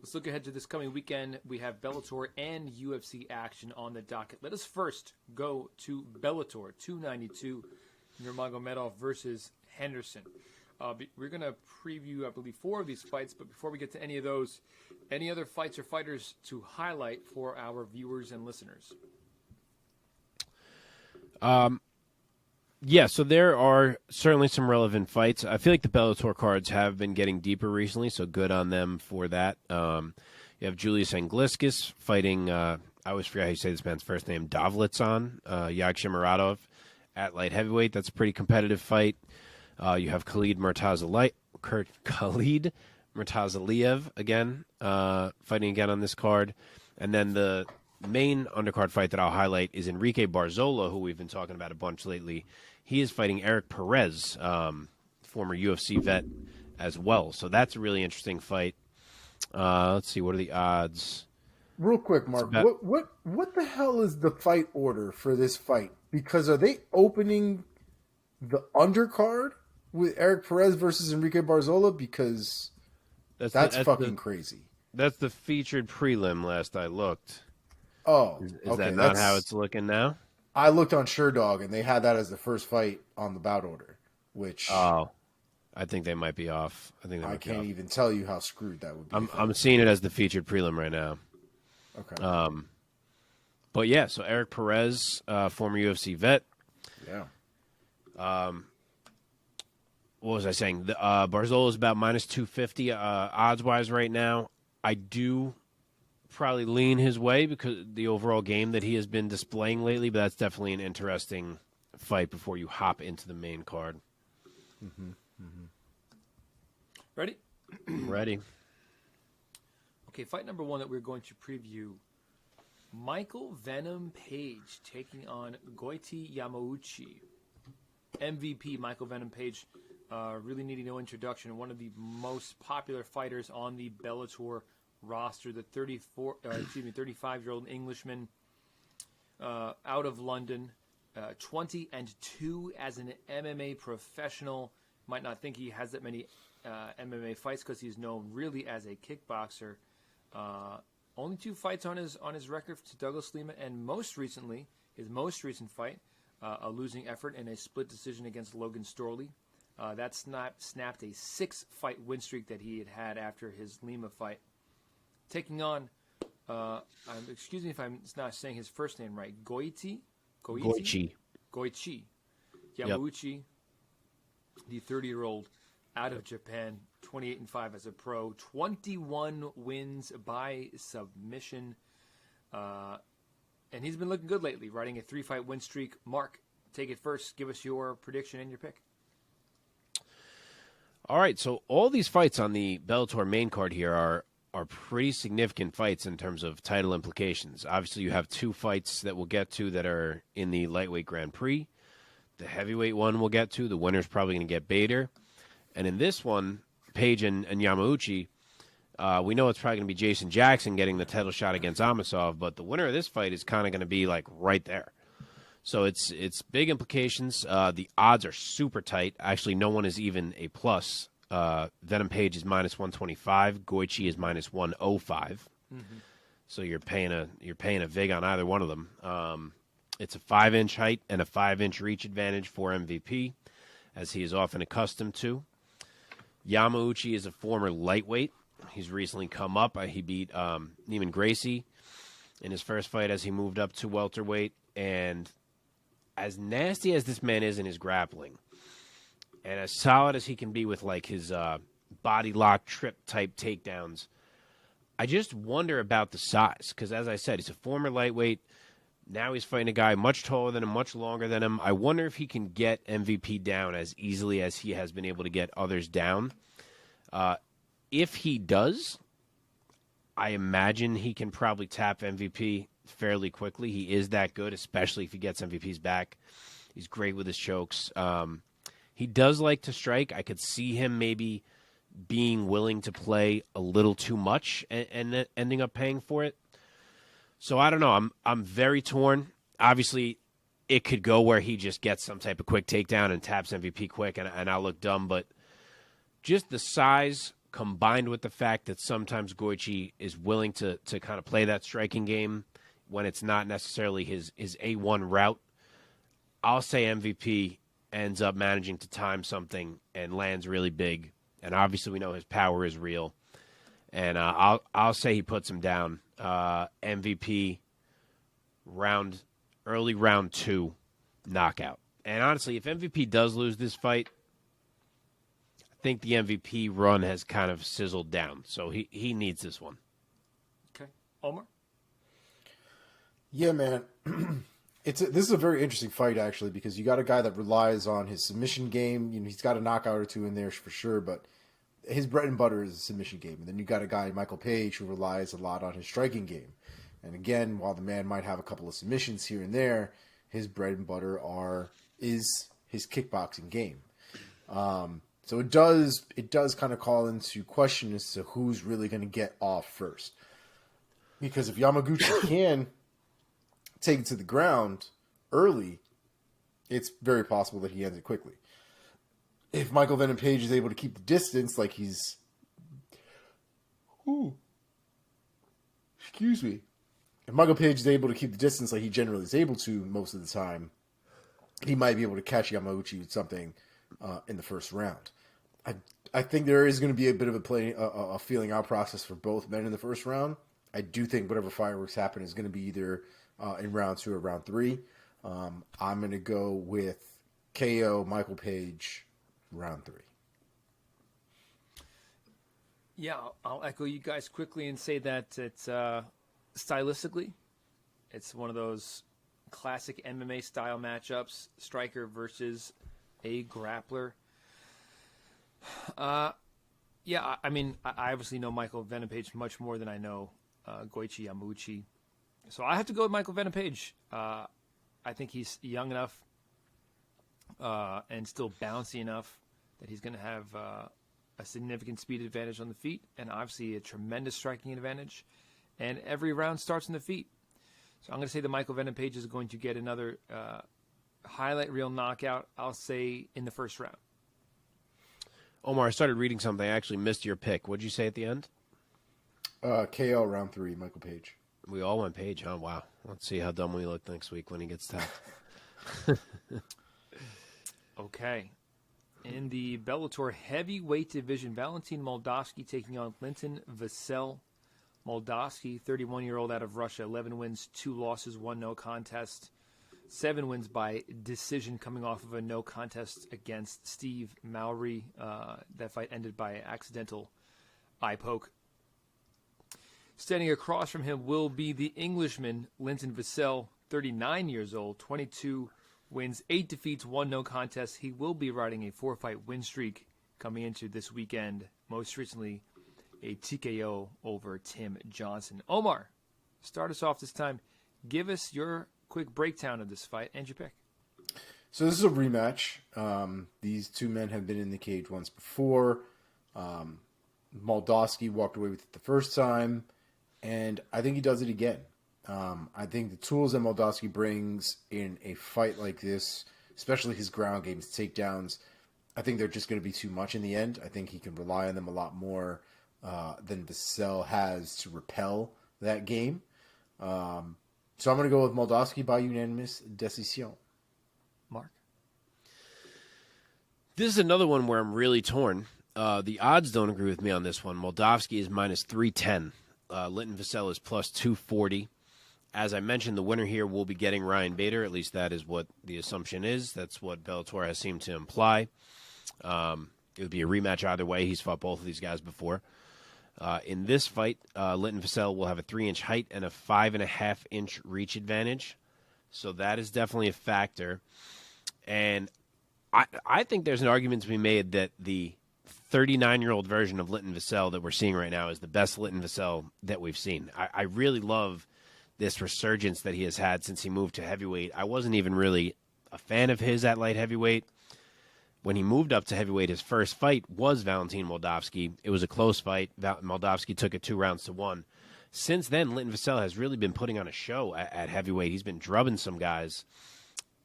Let's look ahead to this coming weekend. We have Bellator and UFC action on the docket. Let us first go to Bellator 292, Nurmagomedov versus Henderson. We're going to preview, I believe, 4 of these fights, but before we get to any of those, any other fights or fighters to highlight for our viewers and listeners? Yeah, so there are certainly some relevant fights. I feel like the Bellator cards have been getting deeper recently, so good on them for that. You have Julius Angliscus fighting, I always forget how you say this man's first name, Davletson, Yagshimuradov at light heavyweight. That's a pretty competitive fight. You have Khalid Murtazaliev again, fighting again on this card. And then the main undercard fight that I'll highlight is Enrique Barzola, who we've been talking about a bunch lately. He is fighting Eric Perez, former UFC vet as well. So that's a really interesting fight. Let's see, what are the odds? Real quick, Mark, what the hell is the fight order for this fight? Because are they opening the undercard with Eric Perez versus Enrique Barzola? Because that's fucking crazy. That's the featured prelim last I looked. Oh, is that not how it's looking now? I looked on SureDog, and they had that as the first fight on the bout order, which... Oh, I think they might be off. I can't even tell you how screwed that would be. I'm seeing it as the featured prelim right now. Okay. But yeah, so Eric Perez, former UFC vet. Yeah. What was I saying? Barzola is about minus 250 odds-wise right now. I do probably lean his way because the overall game that he has been displaying lately, but that's definitely an interesting fight before you hop into the main card. Mm-hmm. Mm-hmm. Ready? Ready. Okay, fight number 1 that we're going to preview. Michael Venom Page taking on Goiti Yamauchi. MVP Michael Venom Page, really needing no introduction. One of the most popular fighters on the Bellator roster. The 35-year-old Englishman out of London, 20-2 as an MMA professional. Might not think he has that many MMA fights because he's known really as a kickboxer. Only 2 fights on his record to Douglas Lima, and his most recent fight, a losing effort in a split decision against Logan Storley. That snapped a 6-fight win streak that he had after his Lima fight. Taking on, excuse me if I'm not saying his first name right, Goiti Yamauchi, yep. The 30-year-old out of Japan, 28-5 as a pro, 21 wins by submission, and he's been looking good lately, riding a 3-fight win streak. Mark, take it first. Give us your prediction and your pick. All right, so all these fights on the Bellator main card here are pretty significant fights in terms of title implications. Obviously, you have 2 fights that we'll get to that are in the lightweight Grand Prix. The heavyweight one we'll get to. The winner's probably going to get Bader. And in this one, Page and Yamauchi, we know it's probably going to be Jason Jackson getting the title shot against Amasov, but the winner of this fight is kind of going to be like right there. So it's big implications. The odds are super tight. Actually, no one is even a plus. Venom Page is minus 125. Goichi is minus 105. Mm-hmm. So you're paying a vig on either one of them. It's a 5-inch height and a 5-inch reach advantage for MVP, as he is often accustomed to. Yamauchi is a former lightweight. He's recently come up. He beat Neiman Gracie in his first fight as he moved up to welterweight. And as nasty as this man is in his grappling, and as solid as he can be with like his body lock trip type takedowns, I just wonder about the size. Because as I said, he's a former lightweight. Now he's fighting a guy much taller than him, much longer than him. I wonder if he can get MVP down as easily as he has been able to get others down. If he does, I imagine he can probably tap MVP fairly quickly. He is that good, especially if he gets MVP's back. He's great with his chokes. He does like to strike. I could see him maybe being willing to play a little too much and ending up paying for it. So I don't know. I'm very torn. Obviously, it could go where he just gets some type of quick takedown and taps MVP quick, and I'll look dumb. But just the size combined with the fact that sometimes Goiti is willing to kind of play that striking game when it's not necessarily his A1 route, I'll say MVP ends up managing to time something and lands really big. And obviously we know his power is real. And I'll say he puts him down. MVP early round 2 knockout. And honestly, if MVP does lose this fight, I think the MVP run has kind of sizzled down. So he needs this one. Okay. Omar? Yeah, man. This is a very interesting fight, actually, because you got a guy that relies on his submission game. You know, he's got a knockout or two in there for sure, but his bread and butter is a submission game. And then you got a guy, Michael Page, who relies a lot on his striking game. And again, while the man might have a couple of submissions here and there, his bread and butter is his kickboxing game. So it does kind of call into question as to who's really going to get off first. Because if Yamaguchi can take it to the ground early, it's very possible that he ends it quickly. If Michael Venom Page is able to keep the distance like he's... Excuse me. If Michael Page is able to keep the distance like he generally is able to most of the time, he might be able to catch Yamauchi with something in the first round. I think there is going to be a bit of a feeling out process for both men in the first round. I do think whatever fireworks happen is going to be either in round 2 or round 3. I'm going to go with KO Michael Page round 3. Yeah, I'll echo you guys quickly and say that it's stylistically, it's one of those classic MMA style matchups, striker versus a grappler. Yeah, I mean, I obviously know Michael Venom Page much more than I know Goiti Yamauchi. So I have to go with Michael Venom Page. I think he's young enough and still bouncy enough that he's going to have a significant speed advantage on the feet and obviously a tremendous striking advantage. And every round starts in the feet. So I'm going to say that Michael Venom Page is going to get another highlight reel knockout, I'll say, in the first round. Omar, I started reading something. I actually missed your pick. What'd you say at the end? KO round 3, Michael Page. We all went Page, huh? Wow. Let's see how dumb we look next week when he gets tapped. Okay. In the Bellator heavyweight division, Valentin Moldavsky taking on Linton Vassell. Moldavsky, 31-year-old out of Russia, 11 wins, 2 losses, 1 no contest. 7 wins by decision coming off of a no contest against Steve Mowry. That fight ended by accidental eye poke. Standing across from him will be the Englishman, Linton Vassell, 39 years old, 22 wins, 8 defeats, 1 no contest. He will be riding a 4-fight win streak coming into this weekend. Most recently, a TKO over Tim Johnson. Omar, start us off this time. Give us your quick breakdown of this fight and your pick. So this is a rematch. These two men have been in the cage once before. Moldavsky walked away with it the first time, and I think he does it again. I think the tools that Moldavsky brings in a fight like this, especially his ground game, his takedowns, I think they're just going to be too much in the end. I think he can rely on them a lot more than Vassell has to repel that game. So I'm going to go with Moldavsky by unanimous decision. Mark? This is another one where I'm really torn. The odds don't agree with me on this one. Moldavsky is minus 310. Linton Vassell is plus 240. As I mentioned, the winner here will be getting Ryan Bader. At least that is what the assumption is. That's what Bellator has seemed to imply. It would be a rematch either way. He's fought both of these guys before. In this fight, Linton Vassell will have a 3-inch height and a 5.5-inch reach advantage. So that is definitely a factor. And I think there's an argument to be made that the 39-year-old version of Linton Vassell that we're seeing right now is the best Linton Vassell that we've seen. I really love this resurgence that he has had since he moved to heavyweight. I wasn't even really a fan of his at light heavyweight. When he moved up to heavyweight, his first fight was Valentin Moldavsky. It was a close fight. Moldavsky took it 2-1. Since then, Linton Vassell has really been putting on a show at heavyweight. He's been drubbing some guys.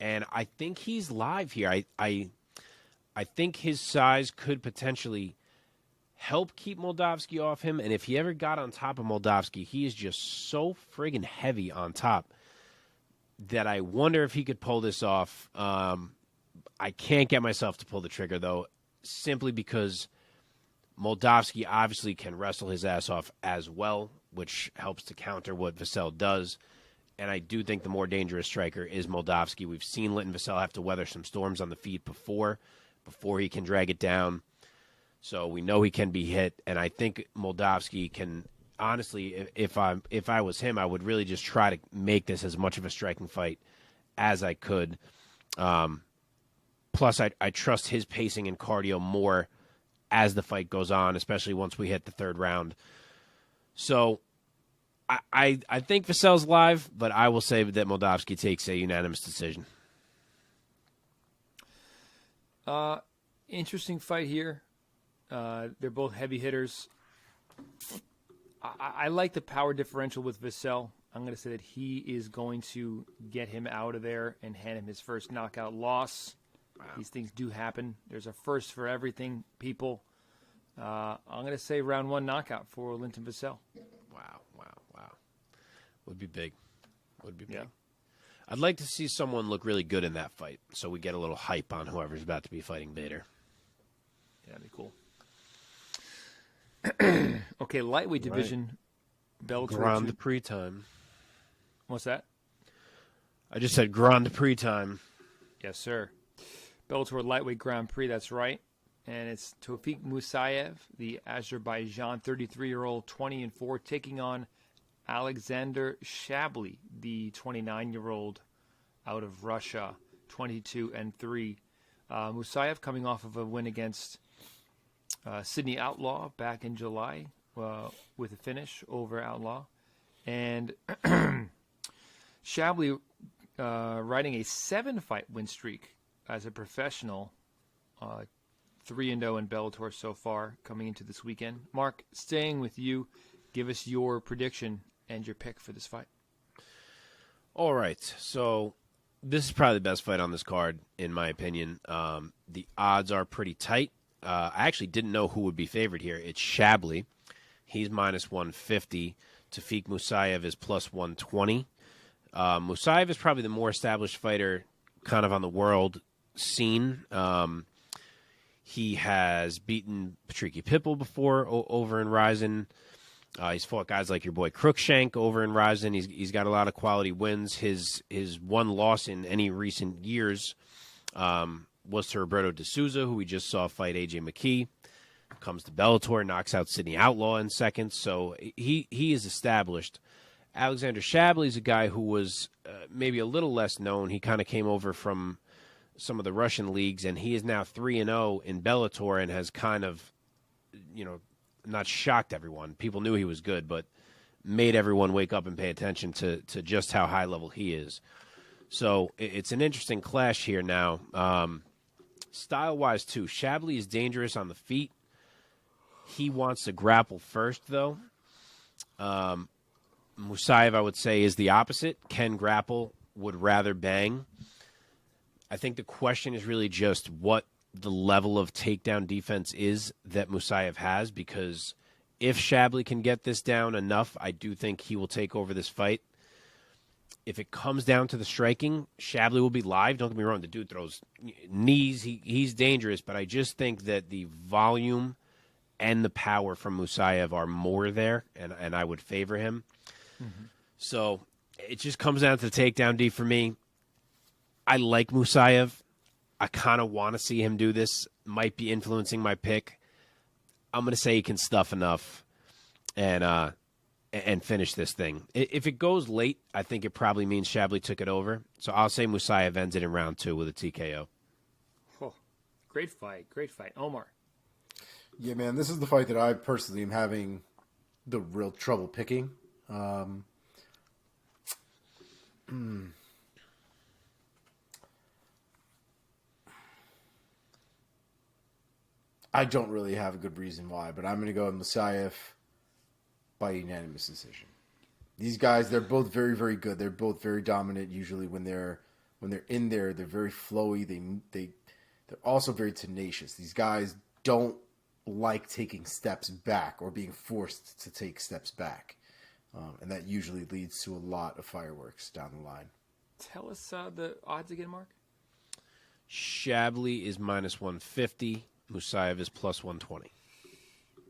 And I think he's live here. I think his size could potentially help keep Moldavsky off him. And if he ever got on top of Moldavsky, he is just so friggin' heavy on top that I wonder if he could pull this off. I can't get myself to pull the trigger, though, simply because Moldavsky obviously can wrestle his ass off as well, which helps to counter what Vassell does. And I do think the more dangerous striker is Moldavsky. We've seen Linton Vassell have to weather some storms on the feet before he can drag it down. So we know he can be hit, and I think Moldavsky can, honestly, if I was him, I would really just try to make this as much of a striking fight as I could. Plus, I trust his pacing and cardio more as the fight goes on, especially once we hit the third round. So I think Vassell's live, but I will say that Moldavsky takes a unanimous decision. Interesting fight here. They're both heavy hitters. I like the power differential with Vassell. I'm going to say that he is going to get him out of there and hand him his first knockout loss. Wow. These things do happen. There's a first for everything, people. I'm going to say round 1 knockout for Linton Vassell. Wow. Would be big. Yeah. I'd like to see someone look really good in that fight so we get a little hype on whoever's about to be fighting Bader. Yeah, that'd be cool. Okay, lightweight division. Bellator. Grand Prix time. What's that? I just said Grand Prix time. Yes, sir. Bellator lightweight Grand Prix, that's right. And it's Tofiq Musayev, the Azerbaijan 33-year-old, 20-4, taking on Alexander Shabily, the 29-year-old out of Russia, 22-3. Musayev coming off of a win against Sydney Outlaw back in July with a finish over Outlaw. And Shabily riding a 7-fight win streak as a professional, 3-0 in Bellator so far coming into this weekend. Mark, staying with you, give us your prediction and your pick for this fight. All right, so this is probably the best fight on this card, in my opinion. The odds are pretty tight. I actually didn't know who would be favored here. It's Shabily. He's minus 150. Tofiq Musayev is plus 120. Musayev is probably the more established fighter kind of on the world scene. He has beaten Patricky Pitbull before over in Ryzen. He's fought guys like your boy Crookshank over in Ryzen. He's got a lot of quality wins. His one loss in any recent years was to Roberto de Souza, who we just saw fight AJ McKee. Comes to Bellator, knocks out Sydney Outlaw in seconds. So he is established. Alexander Shabily is a guy who was maybe a little less known. He kind of came over from some of the Russian leagues, and he is now 3-0 in Bellator and has kind of, not shocked everyone. People knew he was good, but made everyone wake up and pay attention to just how high level he is. So it's an interesting clash here now. Style-wise, too, Shabily is dangerous on the feet. He wants to grapple first, though. Musayev, I would say, is the opposite. Can grapple, would rather bang. I think the question is really just what the level of takedown defense is that Musayev has, because if Shabily can get this down enough, I do think he will take over this fight. If it comes down to the striking, Shabily will be live. Don't get me wrong, the dude throws knees. He's dangerous, but I just think that the volume and the power from Musayev are more there, and I would favor him. Mm-hmm. So it just comes down to the takedown D for me. I like Musayev. I kind of want to see him do this. Might be influencing my pick. I'm going to say he can stuff enough and finish this thing. If it goes late, I think it probably means Shabily took it over. So I'll say Musayev ends it in round 2 with a TKO. Oh, great fight. Omar. Yeah, man, this is the fight that I personally am having the real trouble picking. I don't really have a good reason why, but I'm going to go with Musayev by unanimous decision. These guys, they're both very, very good. They're both very dominant. Usually, when they're in there, they're very flowy. They're also very tenacious. These guys don't like taking steps back or being forced to take steps back. And that usually leads to a lot of fireworks down the line. Tell us the odds again, Mark. Shabily is -150. Musayev is +120.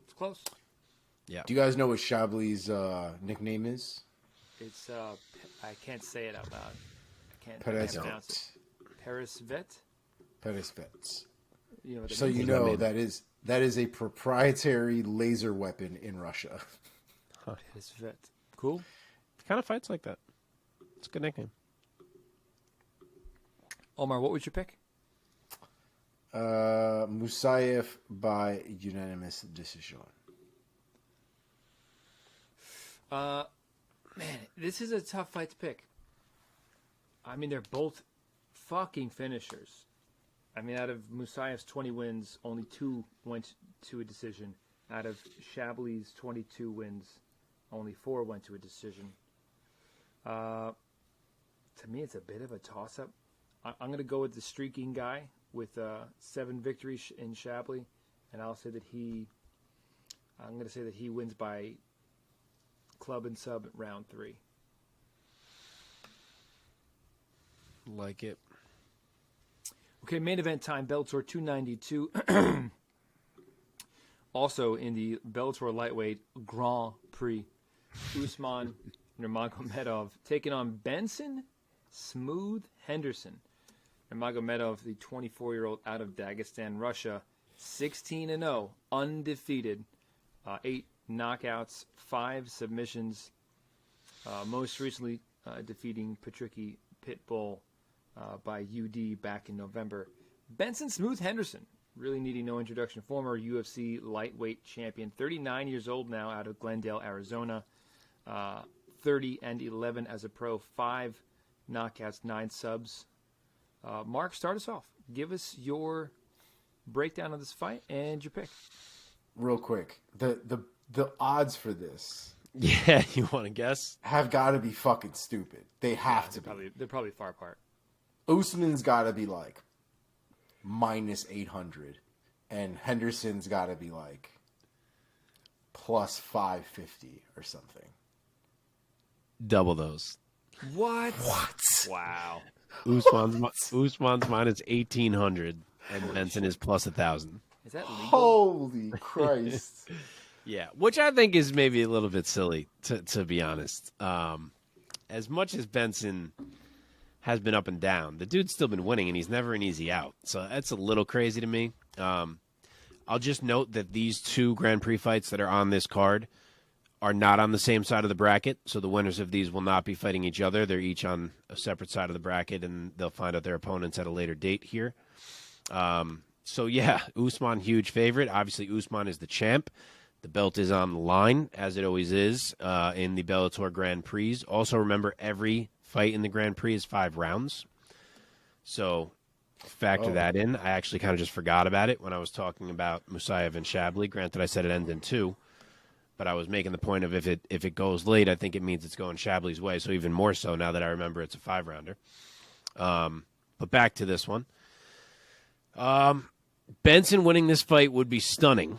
It's close. Yeah. Do you guys know what Shabli's nickname is? It's I can't say it out loud. I can't pronounce it. Peresvet. Peresvet. You know what so you know that is a proprietary laser weapon in Russia. Peresvet. Cool. Kind of fights like that. It's a good nickname. Omar, what was your pick? Musayev by unanimous decision. Man, this is a tough fight to pick. I mean, they're both fucking finishers. I mean, out of Musayev's 20 wins, only 2 went to a decision. Out of Shabli's 22 wins, only 4 went to a decision. To me, it's a bit of a toss-up. I'm going to go with the streaking guy with 7 victories in Shabily, and I'm going to say that he wins by club and sub round 3. Like it. Okay, main event time, Bellator 292. Also in the Bellator lightweight Grand Prix, Usman Nurmagomedov taking on Benson Smooth Henderson. Nurmagomedov, the 24-year-old out of Dagestan, Russia, 16-0, undefeated, 8 knockouts, 5 submissions. Most recently defeating Patricky Pitbull by UD back in November. Benson Smooth Henderson, really needing no introduction. Former UFC lightweight champion, 39 years old now, out of Glendale, Arizona. 30-11 as a pro, 5 knockouts, 9 subs. Mark, start us off. Give us your breakdown of this fight and your pick. Real quick, the odds for this. Yeah, you want to guess? Have got to be fucking stupid. They have to be. They're probably far apart. Usman's got to be like -800, and Henderson's got to be like +550 or something. Double those. What? Wow. Usman's -1,800, and Benson is +1,000. Is that legal? Holy Christ. Yeah, which I think is maybe a little bit silly, to be honest. As much as Benson has been up and down, the dude's still been winning, and he's never an easy out. So that's a little crazy to me. I'll just note that these 2 Grand Prix fights that are on this card are not on the same side of the bracket, so the winners of these will not be fighting each other. They're each on a separate side of the bracket, and they'll find out their opponents at a later date here. So, yeah, Usman, huge favorite. Obviously, Usman is the champ. The belt is on the line, as it always is, in the Bellator Grand Prix. Also, remember, every fight in the Grand Prix is 5 rounds. So, factor that in. I actually kind of just forgot about it when I was talking about Musayev and Shabily. Granted, I said it ends in 2. But I was making the point of if it goes late, I think it means it's going Shabli's way. So even more so now that I remember it's a 5-rounder. But back to this one. Benson winning this fight would be stunning.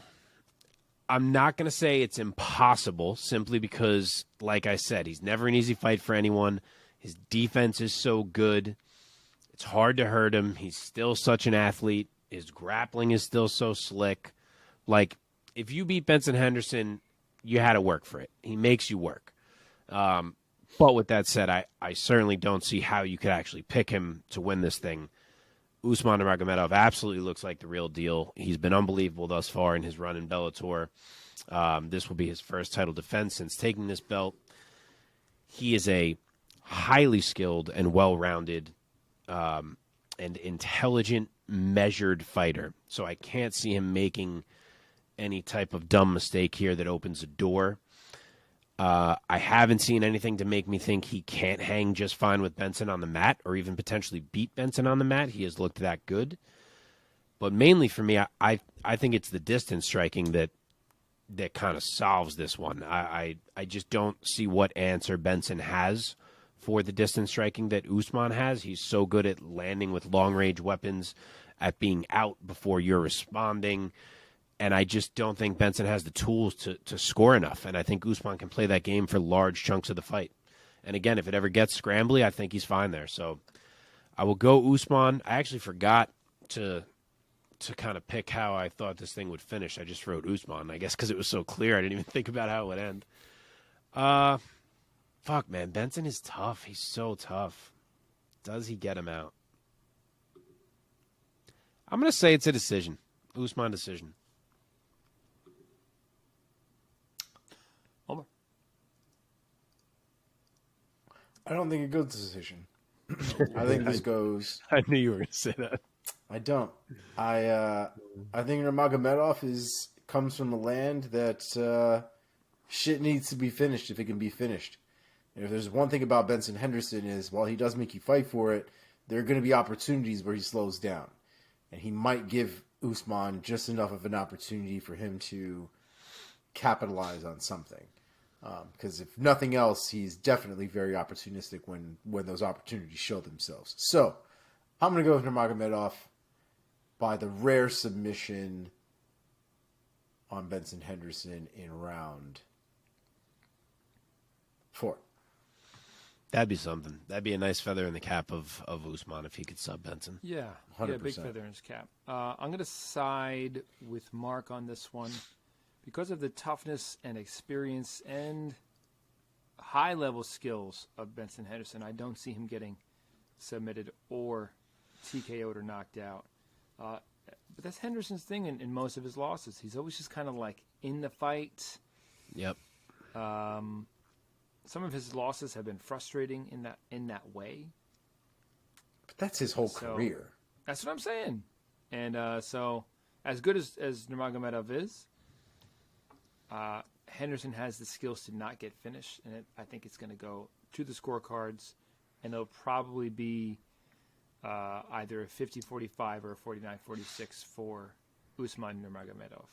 I'm not going to say it's impossible simply because, like I said, he's never an easy fight for anyone. His defense is so good. It's hard to hurt him. He's still such an athlete. His grappling is still so slick. Like, if you beat Benson Henderson, you had to work for it. He makes you work. But with that said, I certainly don't see how you could actually pick him to win this thing. Usman Nurmagomedov absolutely looks like the real deal. He's been unbelievable thus far in his run in Bellator. This will be his first title defense since taking this belt. He is a highly skilled and well-rounded and intelligent, measured fighter. So I can't see him making any type of dumb mistake here that opens a door. I haven't seen anything to make me think he can't hang just fine with Benson on the mat or even potentially beat Benson on the mat. He has looked that good. But mainly for me, I think it's the distance striking that kind of solves this one. I just don't see what answer Benson has for the distance striking that Usman has. He's so good at landing with long-range weapons, at being out before you're responding. And I just don't think Benson has the tools to score enough. And I think Usman can play that game for large chunks of the fight. And again, if it ever gets scrambly, I think he's fine there. So I will go Usman. I actually forgot to kind of pick how I thought this thing would finish. I just wrote Usman, I guess, because it was so clear. I didn't even think about how it would end. Fuck, man. Benson is tough. He's so tough. Does he get him out? I'm going to say it's a decision. Usman decision. Omar. I don't think it goes to decision. I think this goes. I knew you were going to say that. I don't. I think Nurmagomedov comes from a land that shit needs to be finished if it can be finished. And if there's one thing about Benson Henderson is while he does make you fight for it, there are going to be opportunities where he slows down, and he might give Usman just enough of an opportunity for him to capitalize on something. Because if nothing else, he's definitely very opportunistic when those opportunities show themselves. So I'm going to go with Nurmagomedov by the rare submission on Benson Henderson in round 4. That'd be something. That'd be a nice feather in the cap of Usman if he could sub Benson. Yeah, 100%. yeah, big feather in his cap. I'm going to side with Mark on this one because of the toughness and experience and high-level skills of Benson Henderson. I don't see him getting submitted or TKO'd or knocked out. But that's Henderson's thing in most of his losses. He's always just kind of like in the fight. Yep. Some of his losses have been frustrating in that way. But that's his whole career. That's what I'm saying. And so, as good as Nurmagomedov is, Henderson has the skills to not get finished, and I think it's going to go to the scorecards, and it'll probably be either a 50-45 or a 49-46 for Usman Nurmagomedov.